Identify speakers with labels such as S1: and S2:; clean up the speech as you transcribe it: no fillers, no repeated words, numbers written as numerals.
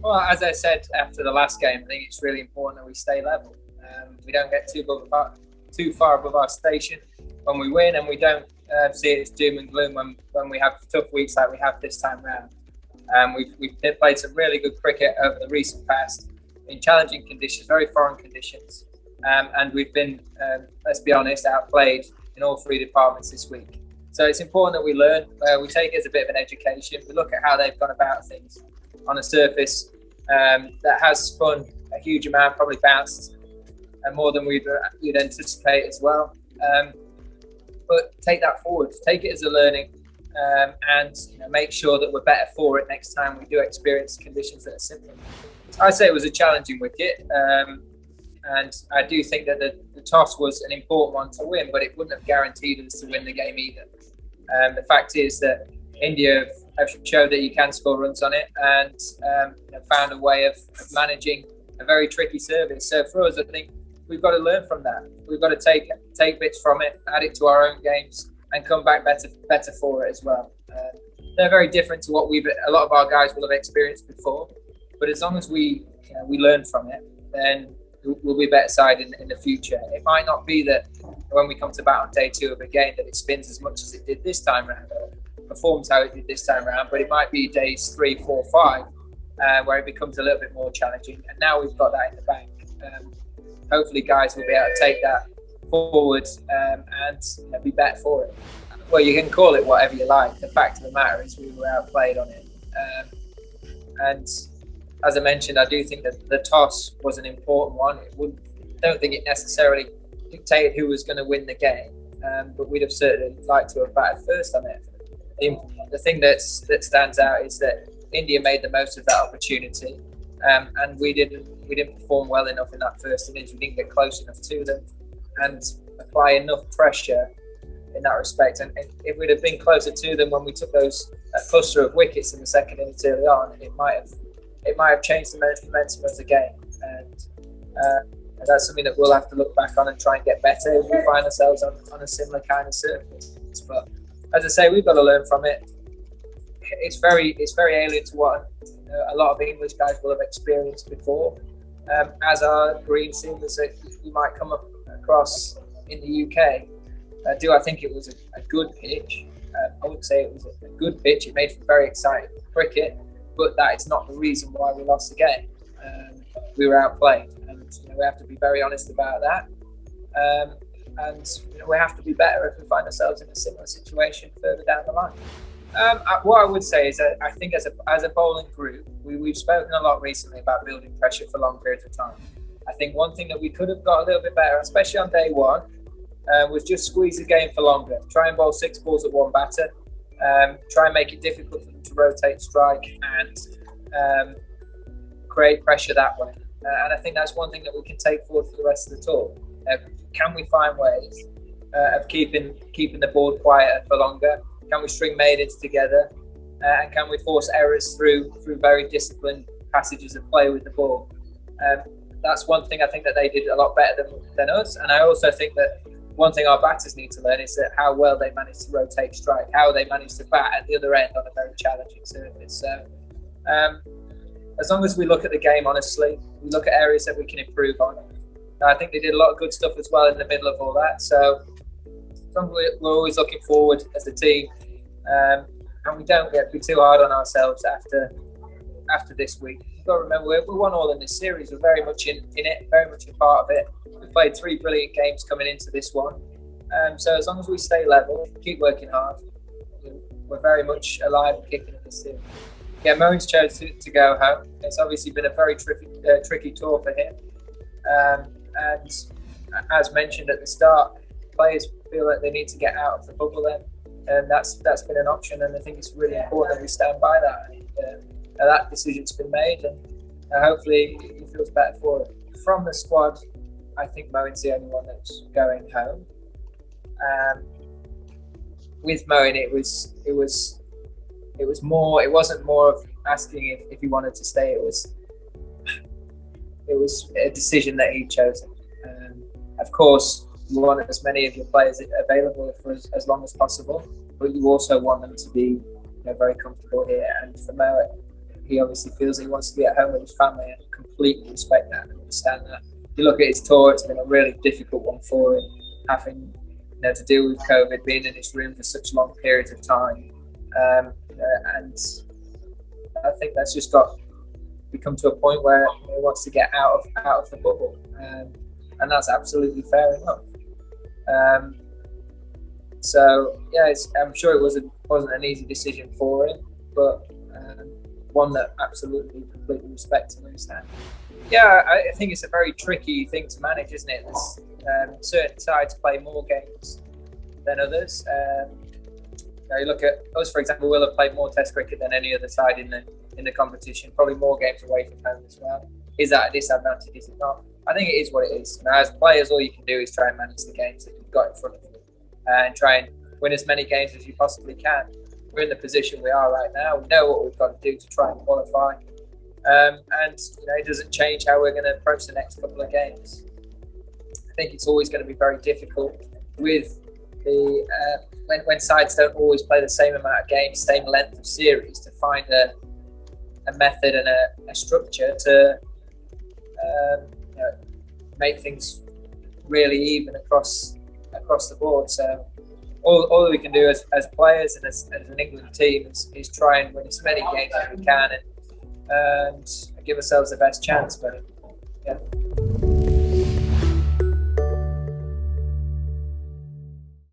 S1: Well, as I said after the last game, I think it's really important that we stay level. We don't get too far above our station when we win, and we don't see it as doom and gloom when we have tough weeks like we have this time round. We've played some really good cricket over the recent past in challenging conditions, very foreign conditions, and we've been, let's be honest, outplayed in all three departments this week. So it's important that we learn. We take it as a bit of an education. We look at how they've gone about things on a surface that has spun a huge amount, probably bounced more than you'd anticipate as well. But take that forward, take it as a learning, and make sure that we're better for it next time we do experience conditions that are similar. I say it was a challenging wicket, and I do think that the toss was an important one to win, but it wouldn't have guaranteed us to win the game either. The fact is that India have showed that you can score runs on it, and found a way of managing a very tricky service. So for us, I think we've got to learn from that. We've got to take bits from it, add it to our own games, and come back better for it as well. They're very different to what a lot of our guys will have experienced before. But as long as we learn from it, then we'll be a better side in the future. It might not be that when we come to bat on day 2 of a game that it spins as much as it did this time round, or performs how it did this time round, but it might be days 3, 4, 5 where it becomes a little bit more challenging. And now we've got that in the bank. Hopefully guys will be able to take that forward and be better for it. Well, you can call it whatever you like. The fact of the matter is we were outplayed on it. And as I mentioned, I do think that the toss was an important one. Don't think it necessarily dictated who was going to win the game, but we'd have certainly liked to have batted first on it. The thing that stands out is that India made the most of that opportunity, and we didn't perform well enough in that first innings. We didn't get close enough to them and apply enough pressure in that respect. And if we'd have been closer to them when we took that cluster of wickets in the second innings early on, it might have changed the momentum of the game. And that's something that we'll have to look back on and try and get better if we find ourselves on a similar kind of surface. But as I say, we've got to learn from it. It's very alien to what a lot of English guys will have experienced before, as are green seamers that you might come across in the UK. I think it was a good pitch? I wouldn't say it was a good pitch. It made for very exciting cricket, but that is not the reason why we lost the game. We were outplayed, and we have to be very honest about that. And we have to be better if we find ourselves in a similar situation further down the line. What I would say is that I think as a bowling group, we've spoken a lot recently about building pressure for long periods of time. I think one thing that we could have got a little bit better, especially on day 1, was just squeeze the game for longer. Try and bowl 6 balls at one batter. Try and make it difficult for them to rotate strike and create pressure that way. And I think that's one thing that we can take forward for the rest of the tour. Can we find ways of keeping the board quieter for longer? Can we string maidens together? And can we force errors through very disciplined passages of play with the ball? That's one thing I think that they did a lot better than us. And I also think that one thing our batters need to learn is that how well they manage to rotate strike, how they manage to bat at the other end on a very challenging surface. So as long as we look at the game honestly, we look at areas that we can improve on. I think they did a lot of good stuff as well in the middle of all that. So we're always looking forward as a team, and we don't be too hard on ourselves after this week. You've got to remember, we're 1 all in this series. We're very much in it, very much a part of it. We played 3 brilliant games coming into this one. So as long as we stay level, keep working hard, we're very much alive and kicking in this series. Yeah, Moins chose to go home. It's obviously been a very tricky tour for him. And as mentioned at the start, players feel that they need to get out of the bubble then. And that's been an option, and I think it's really important that we stand by that. And that decision's been made, and hopefully he feels better for it. From the squad, I think Moen's the only one that's going home. With Moen, it wasn't more of asking if he wanted to stay. It was a decision that he'd chosen. Of course, you want as many of your players available for as long as possible, but you also want them to be very comfortable here. And for Mo, he obviously feels he wants to be at home with his family, and completely respect that and understand that. If you look at his tour, it's been a really difficult one for him, having to deal with COVID, being in his room for such long periods of time, and I think that's just become to a point where he wants to get out of the bubble, and that's absolutely fair enough. So yeah, I'm sure it wasn't an easy decision for him, but one that absolutely completely respect and understand. Yeah, I think it's a very tricky thing to manage, isn't it? There's, certain sides play more games than others. You look at us, for example, we'll have played more Test cricket than any other side in the competition, probably more games away from home as well. Is that a disadvantage? Is it not? I think it is what it is. Now, as players, all you can do is try and manage the games that you've got in front of you and try and win as many games as you possibly can. We're in the position we are right now. We know what we've got to do to try and qualify, and it doesn't change how we're going to approach the next couple of games. I think it's always going to be very difficult with when sides don't always play the same amount of games, same length of series, to find a method and a structure to make things really even across the board. So all we can do as players and as an England team is try and win as many games as we can and give ourselves the best chance. But yeah.